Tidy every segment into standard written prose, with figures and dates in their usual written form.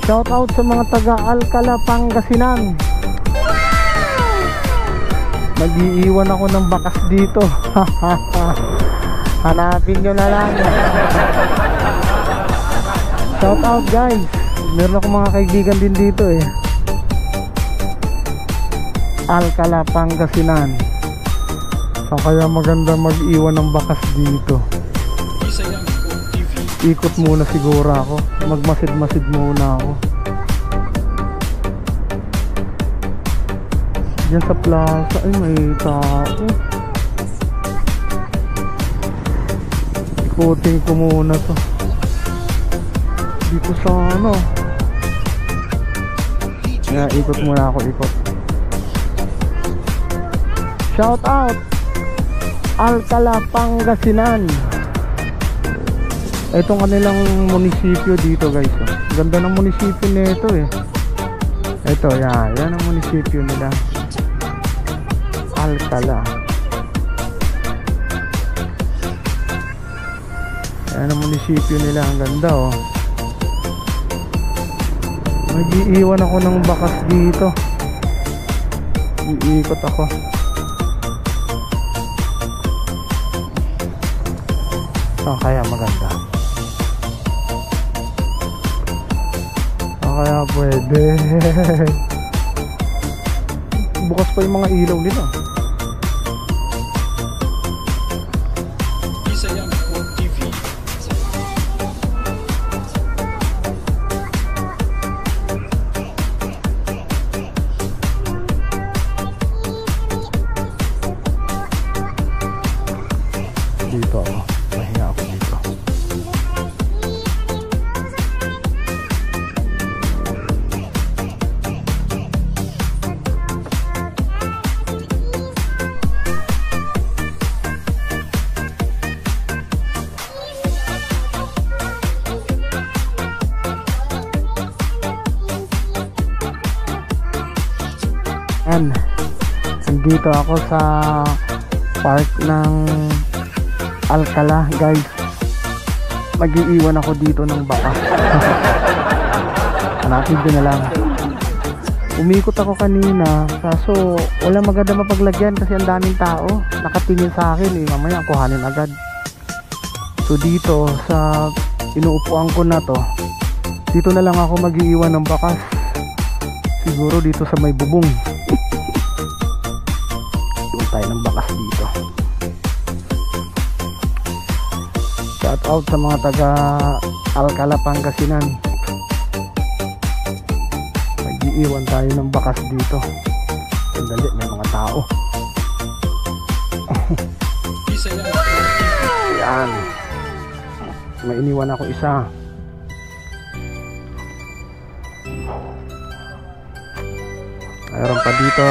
Shout out sa mga taga Alcala, Pangasinan. Mag-iiwan ako ng bakas dito. Hanapin nyo na lang. Shout out guys. Meron akong mga kaibigan din dito eh. Alcala, Pangasinan. So kaya maganda mag-iwan ng bakas dito. Ikot muna siguro ako. Magmasid-masid muna ako. Diyan sa plaza ay may tao. Ikutin ko muna to. Dito sa ano. Kaya ikot muna ako, ikot. Shout out Alcala, Pangasinan. Itong kanilang munisipyo dito guys. Ganda ng munisipyo nito eh. Ito yan ang munisipyo nila. Alcala. Yan ang munisipyo nila. Ang ganda oh. Mag-iiwan ako ng bakas dito. Iikot ako. So kaya maganda. Kaya pwede. Bukas pa yung mga ilaw nila. Dito ako. Pahinga ako dito. Nandito ako sa park ng Alcala guys. Mag-iiwan ako dito ng bakas. Hanapin din na lang. Umikot ako kanina kaso wala maganda mapaglagyan kasi ang daming tao nakatingin sa akin eh. Mamaya kuhanin agad. So dito sa inuupuan ko na to, dito na lang ako mag-iiwan ng bakas. Siguro dito sa may bubong. Iwan tayo ng bakas dito. Shout out sa mga taga Alcala, Pangasinan. Mag-iiwan tayo ng bakas dito. Sandali, may mga tao. Yan. May iniwan ako isa. Mayroon pa dito.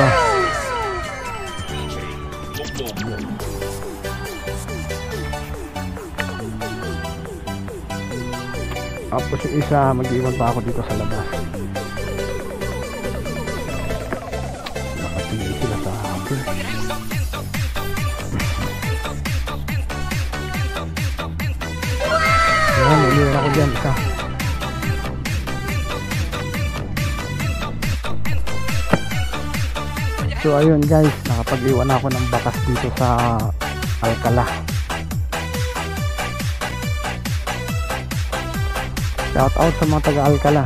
Tapos yung isa, mag-iwan pa ako dito sa labas. Nakatingin sila sa akin. Ayan, iniwan ako dyan isa. So ayun guys, nakapag-iwan ako ng bakas dito sa Alcala. Shout out sa mga taga Alcala.